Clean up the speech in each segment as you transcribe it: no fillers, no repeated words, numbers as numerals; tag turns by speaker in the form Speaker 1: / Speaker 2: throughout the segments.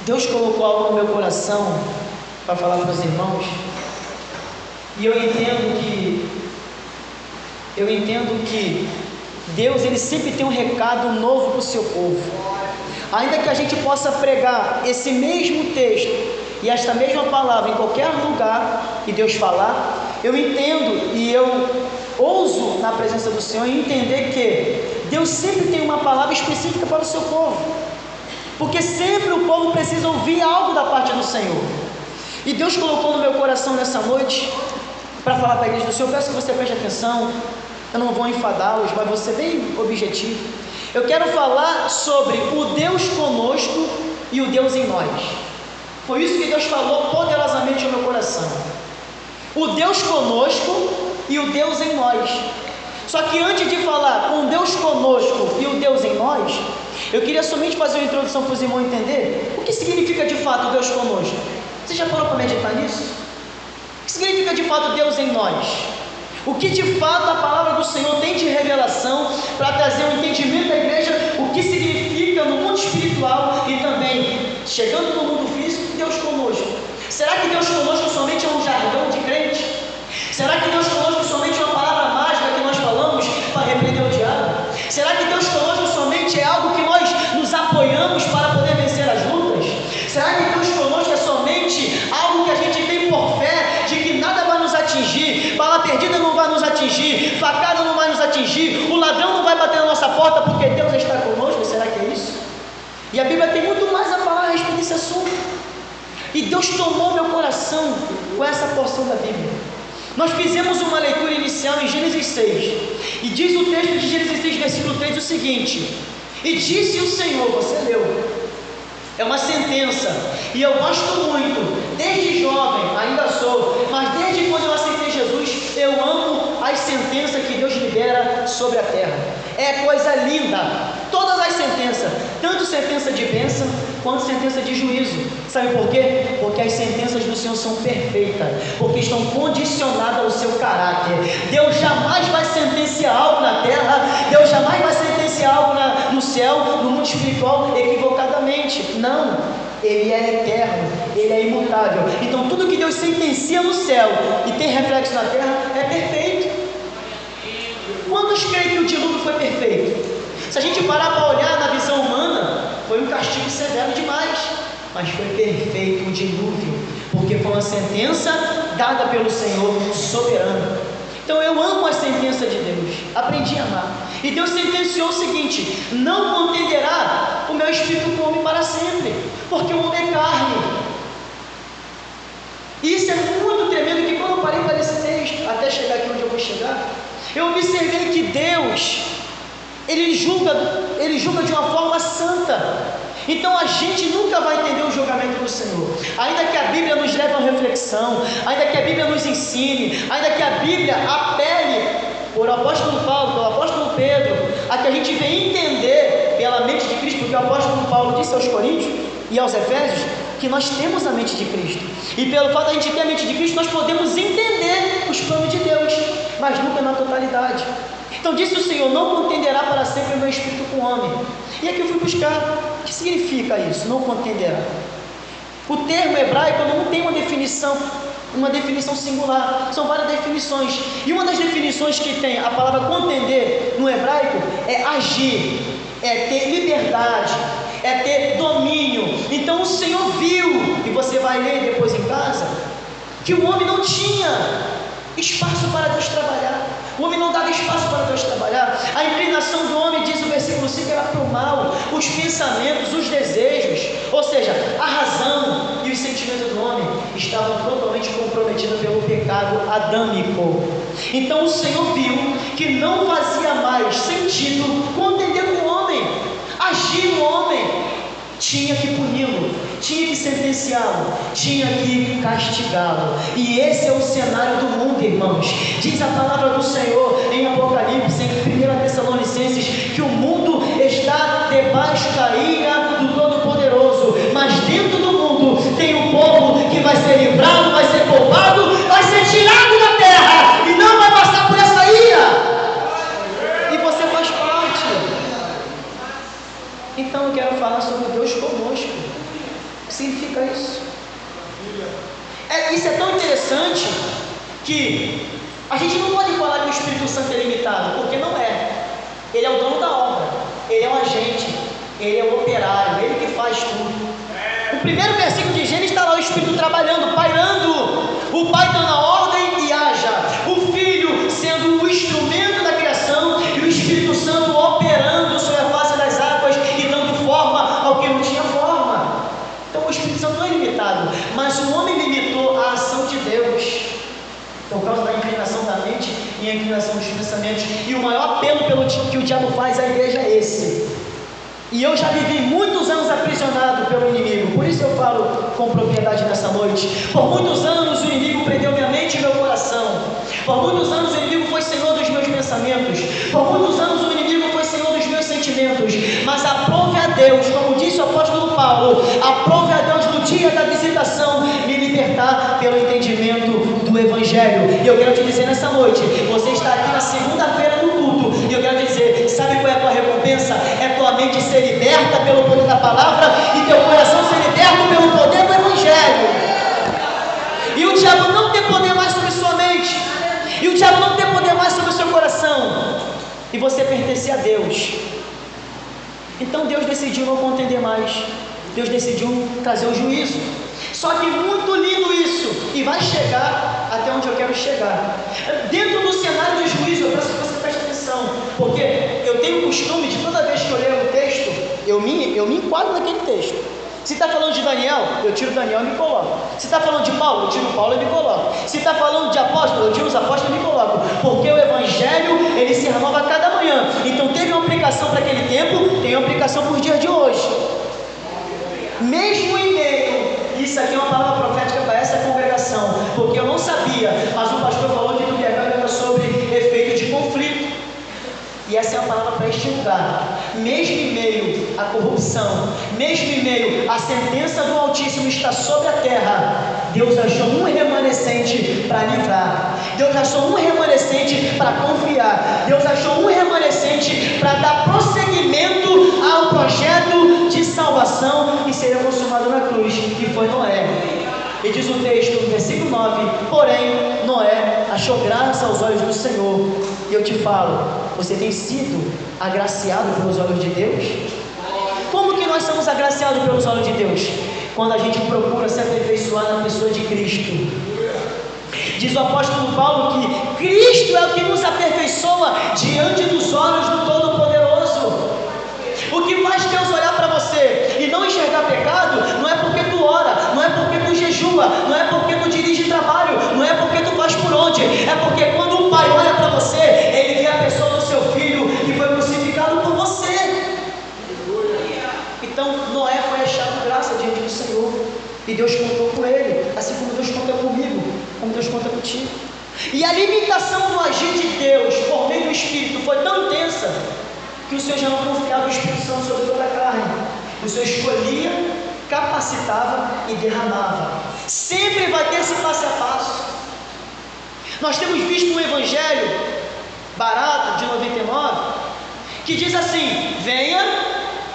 Speaker 1: Deus colocou algo no meu coração para falar para os irmãos, e eu entendo que Deus, ele sempre tem um recado novo para o seu povo. Ainda que a gente possa pregar esse mesmo texto e esta mesma palavra em qualquer lugar e Deus falar, eu entendo e eu ouso na presença do Senhor entender que Deus sempre tem uma palavra específica para o seu povo, porque sempre o povo precisa ouvir algo da parte do Senhor. E Deus colocou no meu coração nessa noite para falar para a igreja do Senhor. Eu peço que você preste atenção, eu não vou enfadá-los, mas vou ser bem objetivo. Eu quero falar sobre o Deus conosco e o Deus em nós. Foi isso que Deus falou poderosamente no meu coração. O Deus conosco e o Deus em nós. Só que antes de falar com Deus conosco e o Deus em nós, eu queria somente fazer uma introdução para os irmãos entender o que significa de fato Deus conosco. Você já parou para meditar nisso? O que significa de fato Deus em nós? O que de fato a palavra do Senhor tem de revelação para trazer um entendimento da igreja, o que significa no mundo espiritual e também chegando no mundo físico, Deus conosco. Será que Deus conosco somente é um jargão de crente? Será que Deus conosco somente é uma palavra mágica que nós falamos para repreender o diabo? Será que Deus conosco somente é algo que nós nos apoiamos para poder vencer as lutas? Será que Deus conosco é somente algo que a gente tem por fé de que nada vai nos atingir, bala perdida não vai nos atingir, facada não vai nos atingir, o ladrão não vai bater na nossa porta porque Deus está conosco? Será que é isso? E a Bíblia tem muito mais a falar a respeito desse assunto. E Deus tomou meu coração com essa porção da Bíblia. Nós fizemos uma leitura inicial em Gênesis 6, e diz o texto de Gênesis 6, versículo 3 o seguinte: e disse o Senhor, você leu, é uma sentença, e eu gosto muito, desde jovem, ainda sou, mas desde quando eu aceitei Jesus, eu amo as sentenças que Deus libera sobre a terra. É coisa linda, todas as sentenças, tanto sentença de bênção, quanto sentença de juízo. Sabe por quê? Porque as sentenças do Senhor são perfeitas, porque estão condicionadas ao seu caráter. Deus jamais vai sentenciar algo na terra, Deus jamais vai sentenciar algo no céu, no mundo espiritual, equivocadamente. Não, Ele é eterno, Ele é imutável. Então tudo que Deus sentencia no céu e tem reflexo na terra é perfeito. Quantos creem que o dilúvio foi perfeito? Se a gente parar para olhar na visão humana, foi um castigo severo demais, mas foi perfeito o dilúvio, porque foi uma sentença dada pelo Senhor soberano. Então eu amo a sentença de Deus, aprendi a amar. E Deus sentenciou o seguinte: não contenderá o meu espírito com o homem para sempre, porque o homem é carne. E isso é muito tremendo, que quando eu parei para esse texto, até chegar aqui onde eu vou chegar, eu observei que Deus, Ele julga de uma forma santa. Então a gente nunca vai entender o julgamento do Senhor, ainda que a Bíblia nos leve a uma reflexão, ainda que a Bíblia nos ensine, ainda que a Bíblia apele por apóstolo Paulo, pelo apóstolo Pedro, a que a gente venha entender pela mente de Cristo, porque o apóstolo Paulo disse aos Coríntios e aos Efésios que nós temos a mente de Cristo, e pelo fato de a gente ter a mente de Cristo, nós podemos entender os planos de Deus, mas nunca na totalidade. Então disse o Senhor: não contenderá para sempre o meu espírito com o homem. E aqui eu fui buscar o que significa isso, não contenderá. O termo hebraico não tem uma definição singular, são várias definições, e uma das definições que tem a palavra contender no hebraico é agir, é ter liberdade, é ter domínio. Então o Senhor viu, e você vai ler depois em casa, que o homem não tinha espaço para Deus trabalhar. O homem não dava espaço para Deus trabalhar. A inclinação do homem, diz o versículo 5, era para o mal. Os pensamentos, os desejos, ou seja, a razão e os sentimentos do homem estavam totalmente comprometidos pelo pecado adâmico. Então o Senhor viu que não fazia mais sentido contender com o homem, agir no homem. Tinha que puni-lo, tinha que sentenciá-lo, tinha que castigá-lo. E esse é o cenário do mundo, irmãos. Diz a palavra do Senhor em Apocalipse, em 1 Tessalonicenses, que o mundo está debaixo da ira do Todo-Poderoso, mas dentro do mundo tem um povo que vai ser livrado, vai ser poupado, vai ser tirado da terra e não vai passar por essa ira. E você faz parte. Então eu quero falar sobre Deus conosco. significa isso. Isso é tão interessante que a gente não pode falar que o Espírito Santo é limitado, porque não é. Ele é o dono da obra, ele é o agente, ele é o operário, ele que faz tudo. O primeiro versículo de Gênesis está lá o Espírito trabalhando, pairando, o Pai dando a ordem e haja, o Filho sendo o instrumento da criação e o Espírito Santo operando sobre a face das águas e dando forma ao que não tinha forma. Então o Espírito Santo não é limitado, mas o homem limitou a ação de Deus por causa da inclinação da mente e a inclinação dos pensamentos. E o maior apelo que o diabo faz à igreja é esse. E eu já vivi muitos anos aprisionado pelo inimigo, por isso eu falo com propriedade nessa noite. Por muitos anos o inimigo prendeu minha mente e meu coração. Por muitos anos o inimigo foi senhor dos meus pensamentos. Por muitos anos o inimigo foi senhor dos meus sentimentos. Mas aprove a Deus, como disse o apóstolo Paulo, aprove a Deus no dia da visitação me libertar pelo entendimento do Evangelho. E eu quero te dizer nessa noite, você está aqui na segunda-feira no culto, e eu quero te dizer, sabe qual é a tua recompensa? É tua mente ser liberta pelo poder da palavra e teu coração ser liberto pelo poder do Evangelho. E o diabo não tem poder mais sobre sua mente, e o diabo não tem poder mais sobre o seu coração, e você pertence a Deus. Então Deus decidiu não contender mais, Deus decidiu trazer o juízo. Só que muito lindo isso, e vai chegar até onde eu quero chegar. Dentro do cenário do juízo, eu peço que você preste atenção, porque eu tenho o costume de toda vez que eu leio um texto, eu me enquadro naquele texto. Se está falando de Daniel, eu tiro Daniel e me coloco. Se está falando de Paulo, eu tiro Paulo e me coloco. Se está falando de apóstolo, eu tiro os apóstolos e me coloco. Porque o Evangelho, ele se renova a cada manhã. Então teve uma aplicação para aquele tempo, tem uma aplicação para os dias de hoje. Mesmo em meio, isso aqui é uma palavra profética para essa congregação, porque eu não sabia, mas o pastor falou que no pecado era sobre efeito de conflito. E essa é uma palavra para este lugar. Mesmo em meio à corrupção, mesmo em meio à sentença do Altíssimo está sobre a terra, Deus achou um remanescente para livrar. Deus achou um remanescente para confiar. Deus achou um remanescente para dar prosseguimento ao projeto de salvação que seria consumado na cruz, que foi Noé. E diz o texto, no versículo 9, porém, Noé achou graça aos olhos do Senhor. E eu te falo, você tem sido agraciado pelos olhos de Deus? Como que nós somos agraciados pelos olhos de Deus? Quando a gente procura se aperfeiçoar na pessoa de Cristo. Diz o apóstolo Paulo que Cristo é o que nos aperfeiçoa diante dos olhos do Todo-Poderoso. O que faz Deus olhar para você e não enxergar pecado, não é porque tu ora, não é porque tu jejua, não é porque tu dirige trabalho, não é porque tu faz por onde, é porque quando o Pai olha para você, Ele vê a pessoa do seu filho que foi crucificado por você. Então Noé foi achado graça diante do Senhor, e Deus contou com ele, assim como Deus conta comigo, como Deus conta contigo. E a limitação do agir de Deus por meio do Espírito foi tão intensa que o Senhor já não confiava o Espírito Santo sobre toda a carne. O Senhor escolhia, capacitava e derramava. Sempre vai ter esse passo a passo. Nós temos visto um evangelho barato de 99 que diz assim: venha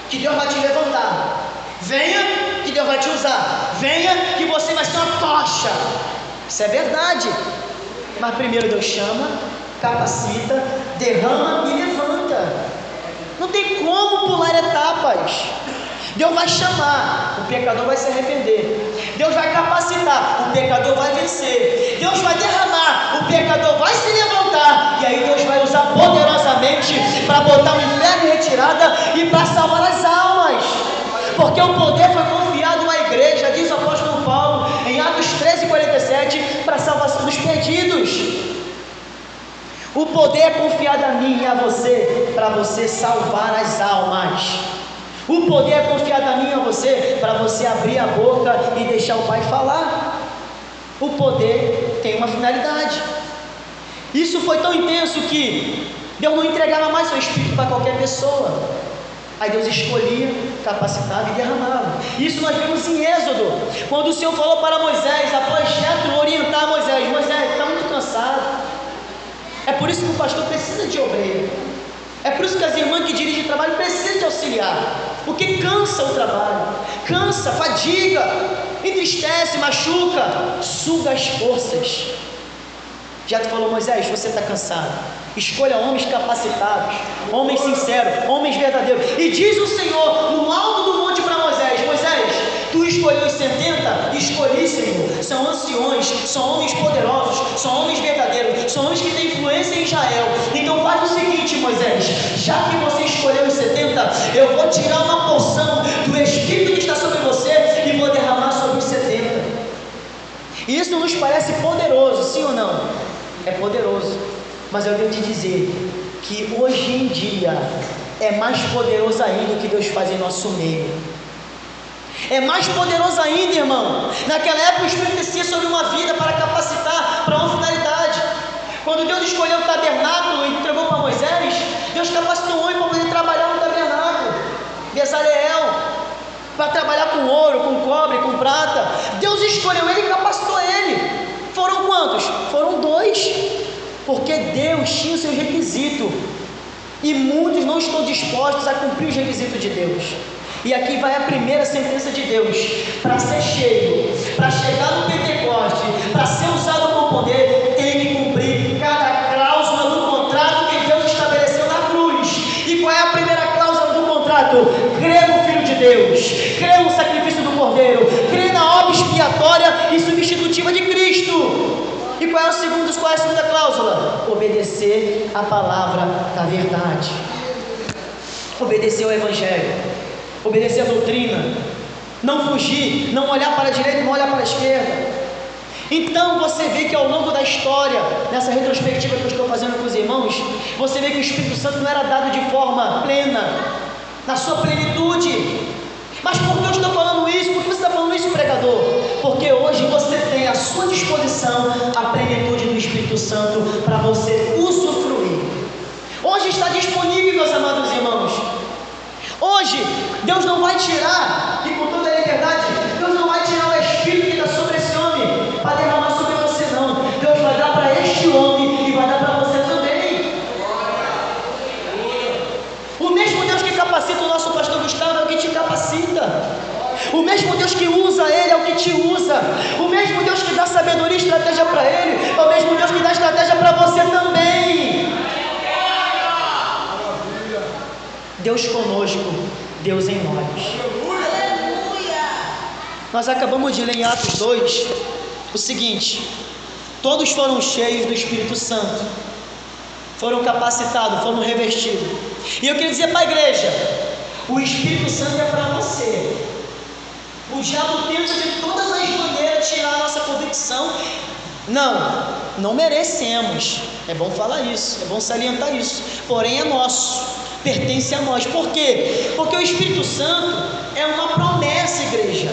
Speaker 1: que Deus vai te levantar, venha que Deus vai te usar, venha que você vai ser uma tocha. Isso é verdade, mas primeiro Deus chama, capacita, derrama e levanta. Não tem como pular etapas. Deus vai chamar, o pecador vai se arrepender. Deus vai capacitar, o pecador vai vencer. Deus vai derramar, o pecador vai se levantar. E aí Deus vai usar poderosamente para botar o inferno em retirada e para salvar as almas. Porque o poder foi confiado à igreja, diz o apóstolo Paulo em Atos 13:47, para a salvação dos perdidos. O poder é confiado a mim e a você, para você salvar as almas. O poder é confiado a mim e a você, para você abrir a boca e deixar o Pai falar. O poder tem uma finalidade. Isso foi tão intenso que Deus não entregava mais seu Espírito para qualquer pessoa. Aí Deus escolhia, capacitava e derramava. Isso nós vemos em Êxodo, quando o Senhor falou para Moisés, após Jetro orientar Moisés: Moisés, está muito cansado. É por isso que o pastor precisa de obreiro. É por isso que as irmãs que dirigem o trabalho precisam de auxiliar, porque cansa o trabalho, cansa, fadiga, entristece, machuca, suga as forças. Já te falou, Moisés, você está cansado, escolha homens capacitados, homens sinceros, homens verdadeiros. E diz o Senhor no alto do monte para Moisés: Moisés, tu escolheu os 70, escolhi, Senhor, são anciões, são homens poderosos, são homens verdadeiros, são homens que têm influência em Israel. Então faz o seguinte, Moisés, já que você escolheu os 70, eu vou tirar uma porção do Espírito que está sobre você e vou derramar sobre os 70. Isso nos parece poderoso, sim ou não? É poderoso, mas eu devo te dizer que hoje em dia é mais poderoso ainda o que Deus faz em nosso meio. É mais poderoso ainda, irmão. Naquela época o Espírito descia sobre uma vida para capacitar para uma finalidade. Quando Deus escolheu o tabernáculo e entregou para Moisés, Deus capacitou um homem para poder trabalhar no tabernáculo, Bezaleel, para trabalhar com ouro, com cobre, com prata. Deus escolheu ele e capacitou ele. Foram quantos? Foram 2, porque Deus tinha o seu requisito, e muitos não estão dispostos a cumprir os requisitos de Deus. E aqui vai a primeira sentença de Deus: para ser cheio, para chegar no Pentecoste, para ser usado com poder, tem que cumprir cada cláusula do contrato que Deus estabeleceu na cruz. E qual é a primeira cláusula do contrato? Crer no Filho de Deus, crer no sacrifício do Cordeiro, crer na obra expiatória e substitutiva de Cristo. E qual é a segunda cláusula? Obedecer a palavra da verdade, obedecer ao Evangelho, obedecer a doutrina, não fugir, não olhar para a direita, não olhar para a esquerda. Então você vê que ao longo da história, nessa retrospectiva que eu estou fazendo com os irmãos, você vê que o Espírito Santo não era dado de forma plena, na sua plenitude. Mas por que eu estou falando isso? Por que você está falando isso, pregador? Porque hoje você tem à sua disposição a plenitude do Espírito Santo para você usufruir. Hoje está disponível, meus amados irmãos. Hoje Deus não vai tirar, e com toda a liberdade, Deus não vai tirar o Espírito que está sobre esse homem para derramar sobre você, não. Deus vai dar para este homem e vai dar para você também. O mesmo Deus que capacita o nosso pastor Gustavo é o que te capacita. O mesmo Deus que usa ele é o que te usa. O mesmo Deus que dá sabedoria e estratégia para ele é o mesmo Deus que dá estratégia para você também. Deus conosco, Deus em nós. Nós acabamos de ler em Atos 2 o seguinte: todos foram cheios do Espírito Santo, foram capacitados, foram revestidos. E eu queria dizer para a igreja: o Espírito Santo é para você. O diabo tenta de todas as maneiras tirar a nossa convicção. Não merecemos. É bom falar isso, é bom salientar isso. Porém é nosso, pertence a nós. Por quê? Porque o Espírito Santo é uma promessa, igreja.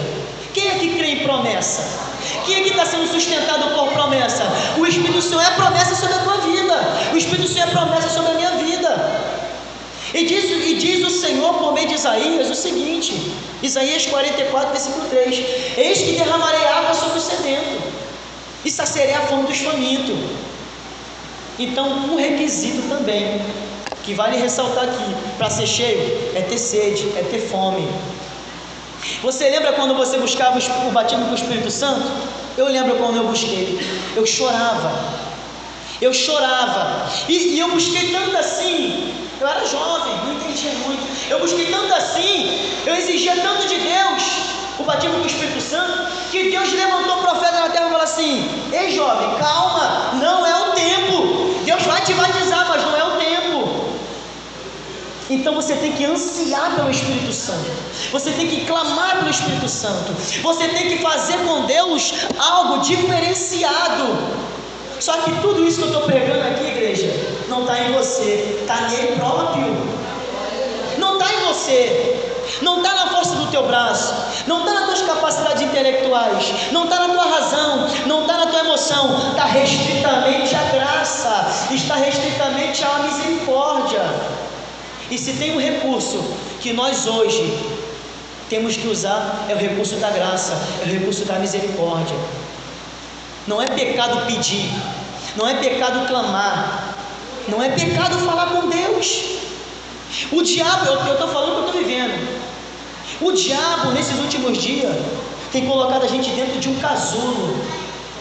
Speaker 1: Quem é que crê em promessa? Quem é que está sendo sustentado por promessa? O Espírito Santo é promessa sobre a tua vida. O Espírito Santo é promessa sobre a minha vida. E diz o Senhor por meio de Isaías o seguinte: Isaías 44, versículo 3: eis que derramarei água sobre o sedento e saciarei a fome dos famintos. Então um requisito também que vale ressaltar aqui para ser cheio é ter sede, é ter fome. Você lembra quando você buscava o batismo com o Espírito Santo? Eu lembro quando eu busquei. Eu chorava. E eu busquei tanto assim. Eu era jovem, não entendia muito. Eu busquei tanto assim, eu exigia tanto de Deus o batismo com o Espírito Santo, que Deus levantou o profeta na terra e falou assim: ei jovem, calma, não é o tempo. Deus vai te batizar, mas não é o tempo. Então você tem que ansiar pelo Espírito Santo, você tem que clamar pelo Espírito Santo, você tem que fazer com Deus algo diferenciado. Só que tudo isso que eu estou pregando aqui, igreja, não está em você, está nele próprio. Não está em você, não está na força do teu braço, não está nas tuas capacidades intelectuais, não está na tua razão, não está na tua emoção. Está restritamente a graça, está restritamente a misericórdia. E se tem um recurso que nós hoje temos que usar, é o recurso da graça, é o recurso da misericórdia. Não é pecado pedir, não é pecado clamar, não é pecado falar com Deus. O diabo, eu estou falando o que eu estou vivendo. O diabo, nesses últimos dias, tem colocado a gente dentro de um casulo.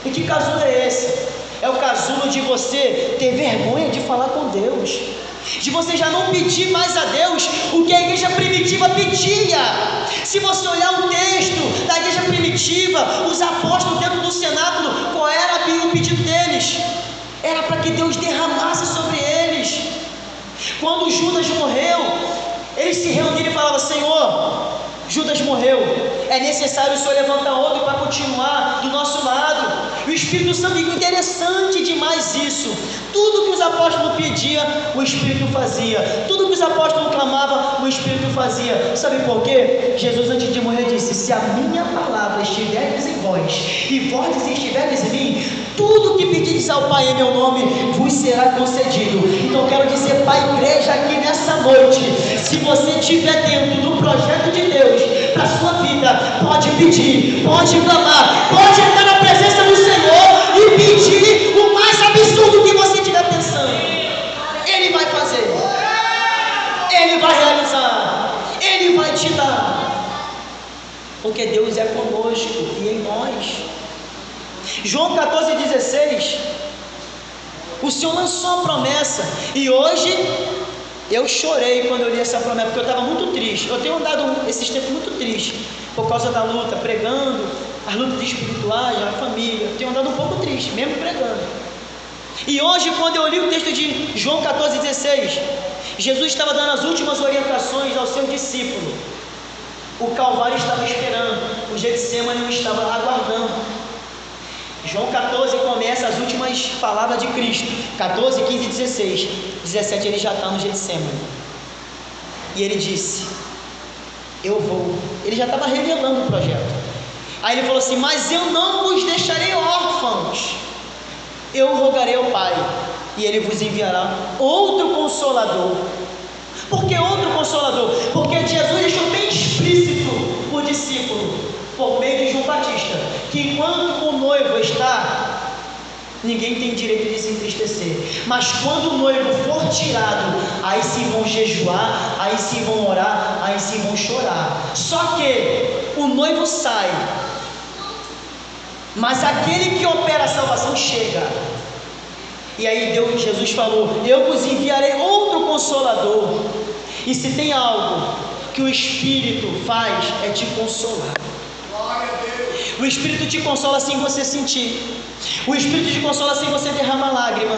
Speaker 1: E que casulo é esse? É o casulo de você ter vergonha de falar com Deus, de você já não pedir mais a Deus o que a igreja primitiva pedia. Se você olhar o texto da igreja primitiva, os apóstolos dentro do cenáculo, qual era o pedido deles? Era para que Deus derramasse sobre eles. Quando Judas morreu, eles se reuniram e falavam: Senhor, Judas morreu, é necessário o Senhor levantar outro para continuar do nosso lado. E o Espírito Santo, interessante demais isso. Tudo que os apóstolos pediam, o Espírito fazia. Tudo que os apóstolos clamavam, o Espírito fazia. Sabe por quê? Jesus, antes de morrer, disse: se a minha palavra estiverdes em vós e vós estiverdes em mim, tudo que pedires ao Pai em meu nome vos será concedido. Então eu quero dizer para a igreja aqui nessa noite: se você estiver dentro do projeto de Deus para a sua vida, pode pedir, pode clamar, pode entrar na presença do Senhor e pedir o mais absurdo que você estiver pensando. Ele vai fazer, Ele vai realizar, Ele vai te dar, porque Deus é conosco e em nós. João 14,16, o Senhor lançou a promessa, e hoje eu chorei quando eu li essa promessa, porque eu estava muito triste. Eu tenho andado esses tempos muito triste, por causa da luta, pregando, as lutas espirituais, a família. Eu tenho andado um pouco triste, mesmo pregando. E hoje, quando eu li o texto de João 14,16, Jesus estava dando as últimas orientações ao seu discípulo. O Calvário estava esperando, o Getsemane estava aguardando. João 14 começa as últimas palavras de Cristo, 14, 15 e 16. 17 ele já está no Getsemane. E ele disse: eu vou. Ele já estava revelando o projeto. Aí ele falou assim: mas eu não vos deixarei órfãos, eu rogarei ao Pai, e Ele vos enviará outro Consolador. Por que outro Consolador? Porque Jesus deixou bem explícito o discípulo, por meio de João Batista, que enquanto o noivo está, ninguém tem direito de se entristecer, mas quando o noivo for tirado, aí sim vão jejuar, aí sim vão orar, aí sim vão chorar. Só que o noivo sai, mas aquele que opera a salvação chega. E aí Jesus falou: eu vos enviarei outro Consolador. E se tem algo que o Espírito faz, é te consolar. O Espírito te consola sem você sentir. O Espírito te consola sem você derramar lágrima.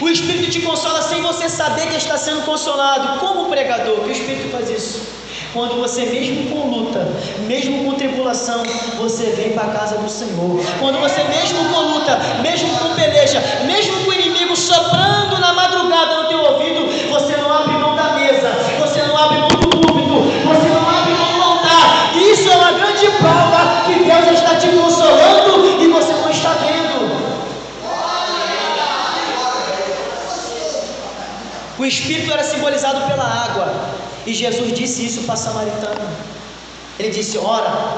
Speaker 1: O Espírito te consola sem você saber que está sendo consolado. Como pregador, que o Espírito faz isso? Quando você, mesmo com luta, mesmo com tribulação, você vem para a casa do Senhor. Quando você, mesmo com luta, mesmo com peleja, mesmo com o inimigo soprando na madrugada no teu ouvido, você não abre mão da mesa, você não abre mão do púlpito, você não abre mão do altar. Isso é uma grande prova que Deus está te consolando e você não está vendo. O Espírito era simbolizado pela água. E Jesus disse isso para a samaritana. Ele disse: ora,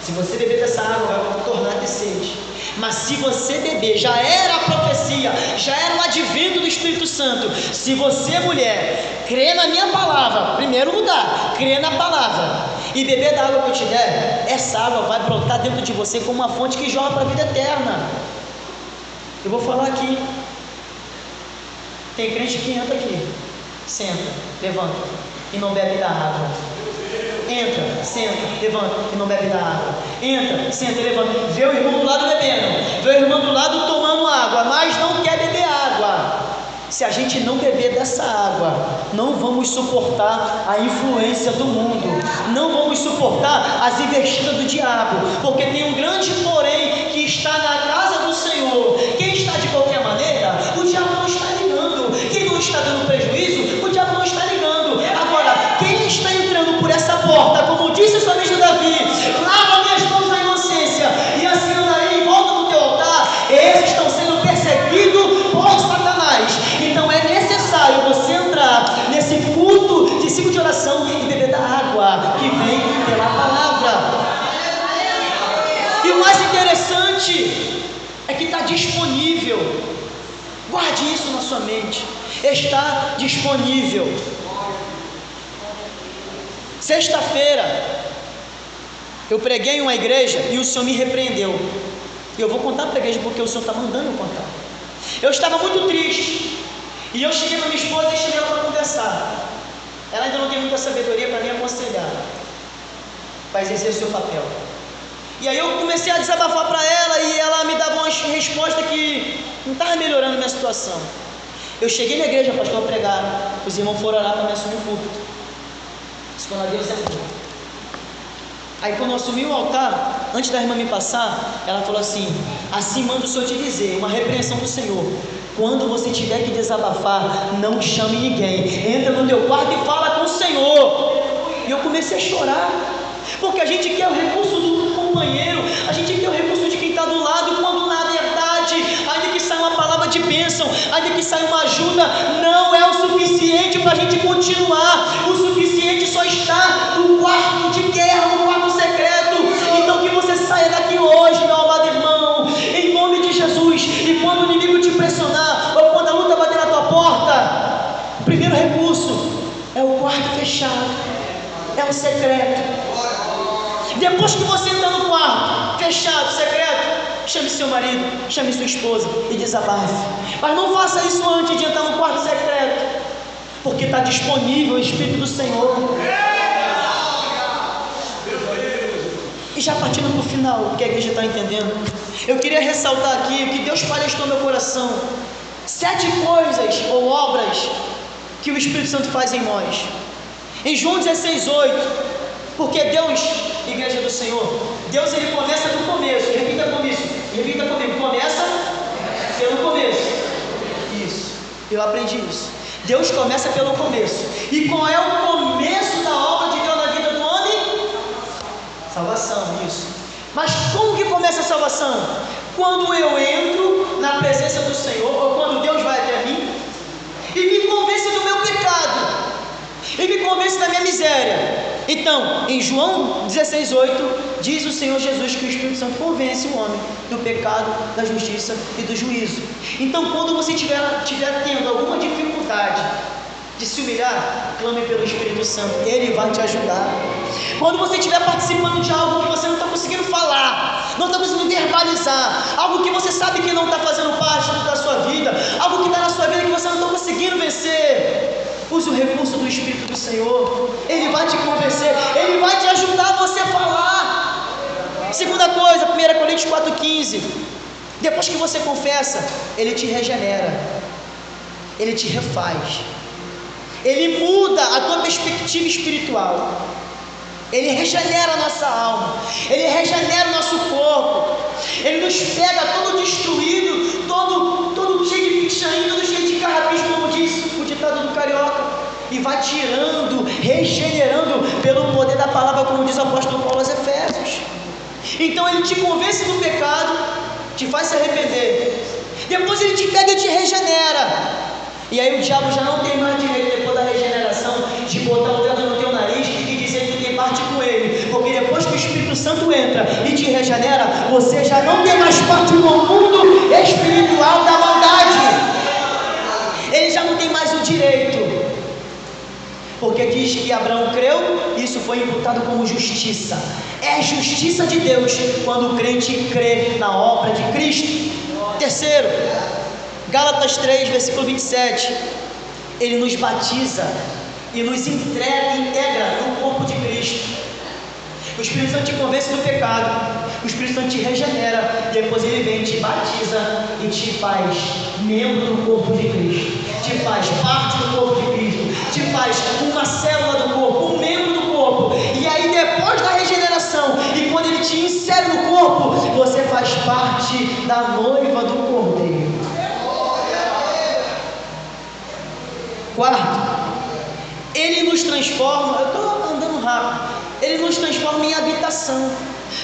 Speaker 1: se você beber dessa água, vai tornar de sede. Mas se você beber, já era a profecia, já era o advento do Espírito Santo. Se você, mulher, crê na minha palavra, primeiro lugar, crê na palavra, e beber da água que eu te der, essa água vai brotar dentro de você como uma fonte que jorra para a vida eterna. Eu vou falar aqui. Tem crente que entra aqui, senta, levanta e não bebe da água. Entra, senta, levanta e não bebe da água. Entra, senta e levanta. Vê o irmão do lado bebendo, vê o irmão do lado tomando água, mas não quer beber água. Se a gente não beber dessa água, não vamos suportar a influência do mundo, não vamos suportar as investidas do diabo, porque tem um grande porém que está na casa do Senhor. Quem está de qualquer maneira, o diabo não está ligando. Quem não está dando prejuízo, o diabo não está ligando. Agora, quem está entrando por essa porta, como disse o salmista Davi: lava minhas mãos na inocência, e assim andarei em volta do teu altar. Esses estão sendo perseguidos por Satanás. Então é necessário você entrar nesse culto de ciclo de oração e beber da água que vem pela palavra. E o mais interessante é que está disponível. Guarde isso na sua mente. Está disponível. Sexta-feira Eu preguei em uma igreja e o Senhor me repreendeu. E eu vou contar para a igreja porque o Senhor está mandando eu contar. Eu estava muito triste. E eu cheguei para minha esposa e chamei ela para conversar. Ela ainda não tem muita sabedoria para me aconselhar, para exercer o seu papel. E aí eu comecei a desabafar para ela e ela me dava uma resposta que não estava melhorando a minha situação. Eu cheguei na igreja, pastor, pregaram. Os irmãos foram orar para me assumir o púlpito. Isso quando a Deus sentou. Aí quando eu assumi o altar, antes da irmã me passar, ela falou assim: assim manda o Senhor te dizer, uma repreensão do Senhor. Quando você tiver que desabafar, não chame ninguém. Entra no teu quarto e fala com o Senhor. E eu comecei a chorar. Porque a gente quer o recurso do companheiro, a gente quer o recurso de quem está do lado, quando na verdade, ainda que saia uma palavra de bênção, ainda que saia uma ajuda, não é o suficiente para a gente continuar. O suficiente só está no quarto de guerra, no quarto secreto. Então que você saia daqui hoje, meu amado irmão, em nome de Jesus. E quando o inimigo te pressionar, ou quando a luta bater na tua porta, o primeiro recurso é o quarto fechado, é o secreto. Depois que você entrar no quarto fechado, secreto, chame seu marido, chame sua esposa e desabafe. Mas não faça isso antes de entrar no quarto secreto, porque está disponível o Espírito do Senhor. E já partindo para o final, porque a igreja está entendendo, eu queria ressaltar aqui o que Deus palestou no meu coração: 7 coisas ou obras que o Espírito Santo faz em nós. Em João 16:8, porque Deus, igreja do Senhor, Deus ele começa do começo. Repita comigo, começa pelo começo. Isso, eu aprendi isso. Deus começa pelo começo. E qual é o começo da obra de Deus na vida do homem? Salvação, isso. Mas como que começa a salvação? Quando eu entro na presença do Senhor, ou quando Deus vai até mim e me convence do meu pecado, e me convence da minha miséria. Então, em João 16:8, diz o Senhor Jesus que o Espírito Santo convence o homem do pecado, da justiça e do juízo. Então, quando você estiver tendo alguma dificuldade de se humilhar, clame pelo Espírito Santo, Ele vai te ajudar. Quando você estiver participando de algo que você não está conseguindo falar, não está conseguindo verbalizar, algo que você sabe que não está fazendo parte da sua vida, algo que está na sua vida que você não está conseguindo vencer, use o recurso do Espírito do Senhor. Ele vai te convencer, Ele vai te ajudar você a falar. Segunda coisa, 1 Coríntios 4,15. Depois que você confessa, Ele te regenera, Ele te refaz, Ele muda a tua perspectiva espiritual, Ele regenera a nossa alma, Ele regenera o nosso corpo, Ele nos pega todo destruído, todo cheio de pichain, todo cheio de carrapicho, como diz o ditado do carioca, e vai tirando, regenerando pelo poder da palavra, como diz o apóstolo Paulo aos Efésios. Então Ele te convence do pecado, te faz se arrepender, depois Ele te pega e te regenera. E aí o diabo já não tem mais direito, depois da regeneração, de botar o dedo no teu nariz e dizer que tem parte com ele. Porque depois que o Espírito Santo entra e te regenera, você já não tem mais parte no mundo espiritual da maldade. Ele já não tem mais o direito. Porque diz que Abraão creu, isso foi imputado como justiça. É justiça de Deus quando o crente crê na obra de Cristo. Terceiro, Gálatas 3, versículo 27, Ele nos batiza e nos integra no corpo de Cristo. O Espírito Santo te convence do pecado, o Espírito Santo te regenera, depois Ele vem, te batiza e te faz membro do corpo de Cristo, te faz parte do corpo de Cristo, te faz uma célula do corpo, um membro do corpo. E aí depois da regeneração, e quando Ele te insere no corpo, você faz parte da noiva do Cordeiro. Quarto, Ele nos transforma, eu estou andando rápido, Ele nos transforma em habitação.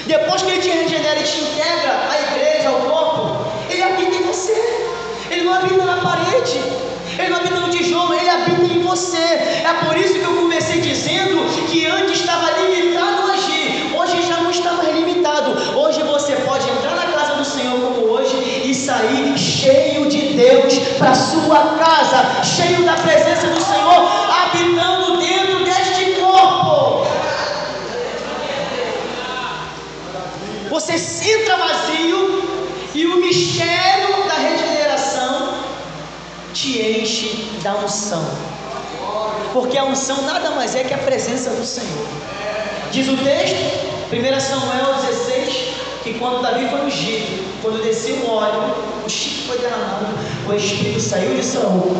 Speaker 1: Depois que Ele te regenera e te integra à igreja, ao corpo, Ele habita em você. Ele não habita na parede, Ele não habita no tijolo, Ele habita em você. É por isso que eu comecei dizendo que antes estava limitado a agir, hoje já não está mais limitado. Hoje você pode entrar na casa do Senhor como hoje e sair cheio de Deus para sua casa, cheio da presença do Senhor, habitando dentro deste corpo. você entra vazio e o mistério da regeneração te enche da unção, porque a unção nada mais é que a presença do Senhor. Diz o texto, 1 Samuel 16, que quando Davi foi ungido, quando desceu o óleo, o chifre foi derramado, o Espírito saiu de Saul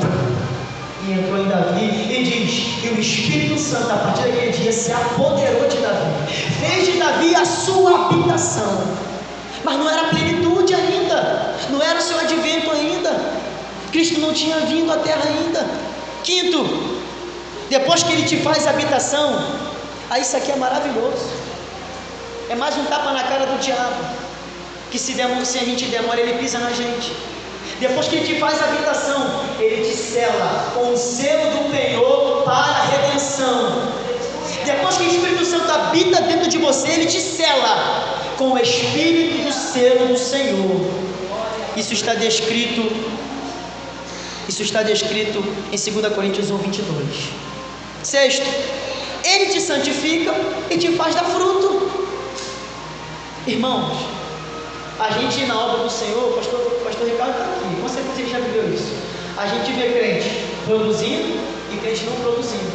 Speaker 1: e entrou em Davi, e diz que o Espírito Santo, a partir daquele dia, se apoderou de Davi, fez de Davi a sua habitação, mas não era a plenitude ainda, não era o seu advento ainda, Cristo não tinha vindo à terra ainda. Quinto, depois que Ele te faz habitação, aí isso aqui é maravilhoso, é mais um tapa na cara do diabo, que se a gente demora, ele pisa na gente. Depois que Ele te faz habitação, Ele te sela com o selo do penhor para a redenção. Depois que o Espírito Santo habita dentro de você, Ele te sela com o Espírito do selo do Senhor. Isso está descrito em 2 Coríntios 1:22. Sexto, Ele te santifica e te faz dar fruto. Irmãos, a gente na obra do Senhor, pastor Ricardo está aqui, com certeza ele já viveu isso. A gente vê crente produzindo e crente não produzindo.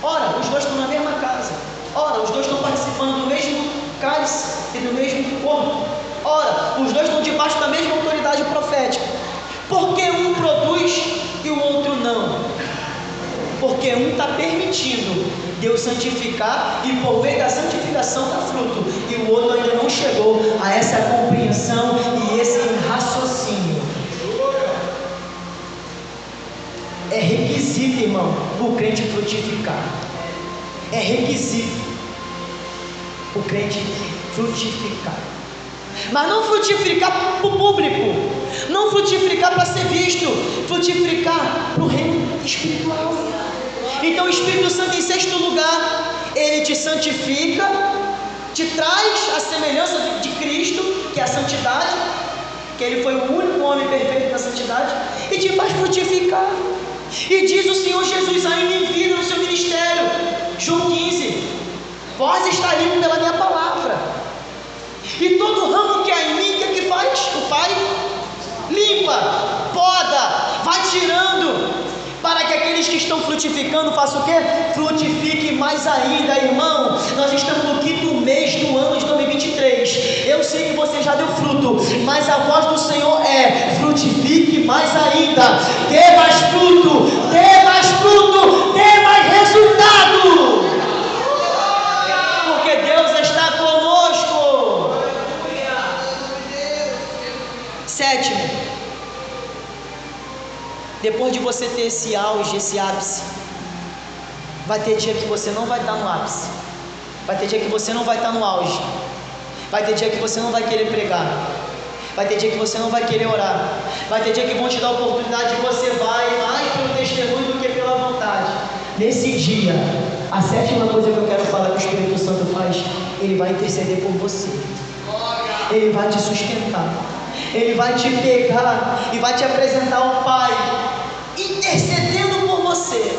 Speaker 1: Ora, os dois estão na mesma casa. Ora, os dois estão participando do mesmo cálice e do mesmo corpo. Ora, os dois estão debaixo da mesma autoridade profética. Por que um produz e o outro não? Porque um está permitindo Deus santificar e por meio da santificação dá fruto, e o outro ainda não chegou a essa compreensão e esse raciocínio. É requisito, irmão, o crente frutificar. É requisito o crente frutificar. Mas não frutificar para o público, não frutificar para ser visto, frutificar para o reino espiritual. Então o Espírito Santo, em sexto lugar, ele te santifica, te traz a semelhança de Cristo, que é a santidade, que ele foi o único homem perfeito na santidade, e te faz frutificar. E diz o Senhor Jesus ainda em vida no seu ministério, João 15: vós está limpo pela minha palavra, e todo ramo que há em mim, que faz? O Pai limpa, poda, vai tirando, para que aqueles que estão frutificando façam o quê? Frutifiquem mais ainda. Irmão, nós estamos no quinto mês do ano de 2023. Eu sei que você já deu fruto, mas a voz do Senhor é: frutifique mais ainda, dê mais fruto, dê mais fruto, dê mais resultado, porque Deus está conosco. Sétimo, depois de você ter esse auge, esse ápice, vai ter dia que você não vai estar no ápice, vai ter dia que você não vai estar no auge, vai ter dia que você não vai querer pregar, vai ter dia que você não vai querer orar, vai ter dia que vão te dar a oportunidade de você vai mais pelo testemunho do que pela vontade. Nesse dia, a sétima coisa que eu quero falar que o Espírito Santo faz, ele vai interceder por você, ele vai te sustentar, ele vai te pegar e vai te apresentar ao Pai, intercedendo por você,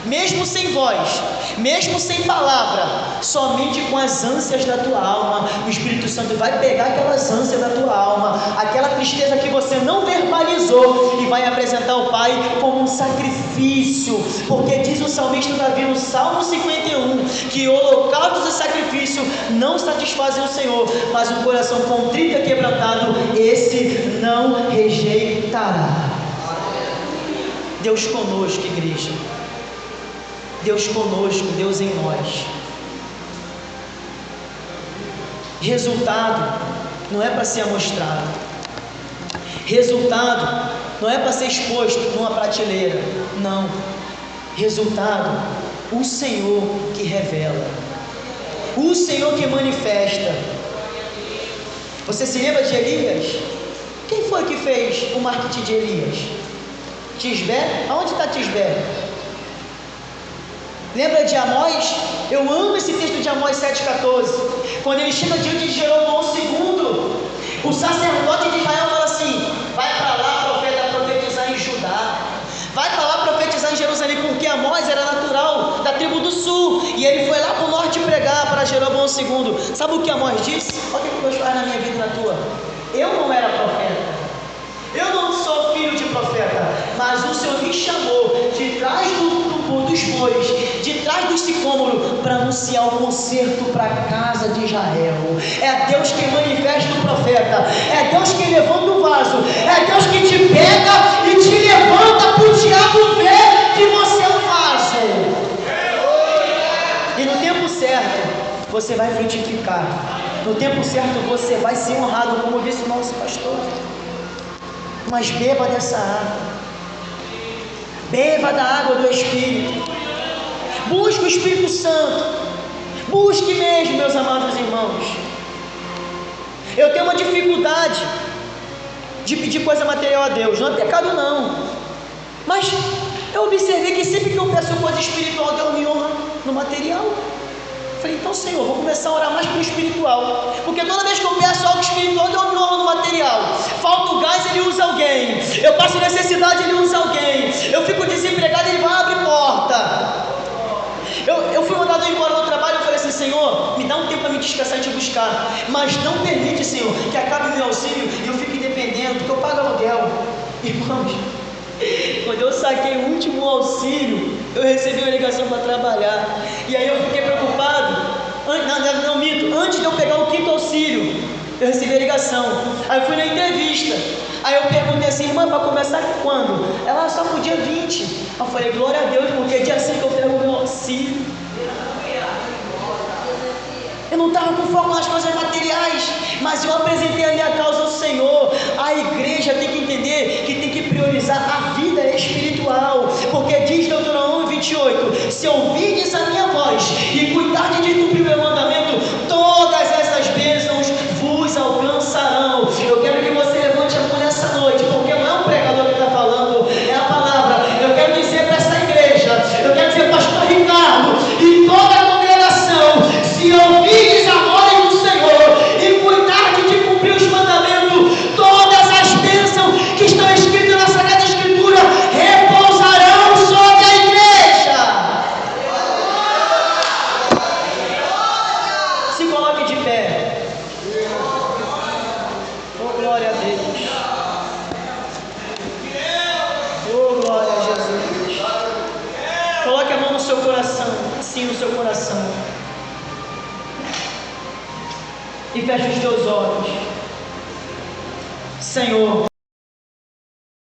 Speaker 1: mesmo sem voz, mesmo sem palavra, somente com as ânsias da tua alma. O Espírito Santo vai pegar aquelas ânsias da tua alma, aquela tristeza que você não verbalizou, e vai apresentar ao Pai como um sacrifício, porque diz o salmista Davi no Salmo 51, que holocaustos e sacrifício não satisfazem o Senhor, mas o coração contrito e quebrantado, esse não rejeitará. Deus conosco, igreja. Deus conosco, Deus em nós. Resultado não é para ser amostrado. Resultado não é para ser exposto numa prateleira. Não. Resultado, o Senhor que revela. O Senhor que manifesta. Você se lembra de Elias? Quem foi que fez o marketing de Elias? Tisbé? Aonde está Tisbé? Lembra de Amós? Eu amo esse texto de Amós 7,14. Quando ele chega diante de Jeroboão II, o sacerdote de Israel fala assim: vai para lá, profetizar em Judá, vai para lá profetizar em Jerusalém, porque Amós era natural da tribo do sul. sul, e ele foi lá para o norte pregar para Jeroboão II. Sabe o que Amós disse? Olha o que Deus faz na minha vida e na tua. Eu não era profeta, eu não sou filho de profeta, mas o Senhor me chamou de trás dos bois, de trás do sicômoro, para anunciar o conserto para a casa de Israel. É Deus quem manifesta o profeta, é Deus quem levanta o vaso, é Deus que te pega e te levanta para o diabo ver que você é um vaso. E no tempo certo você vai frutificar, no tempo certo você vai ser honrado, como disse o nosso pastor. Mas beba dessa água, beba da água do Espírito, busque o Espírito Santo, busque mesmo, meus amados irmãos. Eu tenho uma dificuldade de pedir coisa material a Deus, não é pecado não, mas eu observei que sempre que eu peço coisa espiritual, Deus me honra no material. Falei, então Senhor, vou começar a orar mais pelo espiritual, porque toda vez que eu peço algo espiritual, Deus me honra no material. Falta o gás, Ele usa alguém, eu passo necessidade, Ele usa alguém, eu fico desempregado, Ele vai abrir porta. Eu fui mandado embora do trabalho, eu falei assim, Senhor, me dá um tempo para me descansar e te buscar, mas não permite, Senhor, que acabe meu auxílio e eu fique dependendo, porque eu pago aluguel. Irmãos, quando eu saquei o último auxílio, eu recebi uma ligação para trabalhar, e aí eu fiquei preocupado. Não, mito, antes de eu pegar o quinto auxílio, eu recebi a ligação, aí eu fui na entrevista, aí eu perguntei assim, irmã, para começar quando? Ela só pro dia 20, eu falei, glória a Deus, porque é dia 5 eu pego o meu auxílio. Eu não estava com foco nas coisas materiais, mas eu apresentei a minha causa ao Senhor. A igreja tem que entender que tem que priorizar a vida espiritual, porque diz Deuteronômio 28, se ouvirdes a minha voz e cuidardes de cumprir o meu mandamento, todas essas bênçãos vos alcançarão. Eu quero que você levante a mão nessa noite, porque não é um pregador que está falando, é a palavra. Eu quero dizer para essa igreja, eu quero dizer para o pastor Ricardo e toda a congregação, se ouvirdes a voz do Senhor e cuidardes de cumprir os mandamentos, todas as bênçãos que estão escritas na Sagrada Escritura repousarão sobre a igreja. Se coloque de pé. Oh, glória a Deus. Oh, glória a Jesus. Coloque a mão no seu coração, assim no seu coração, e feche os teus olhos. Senhor,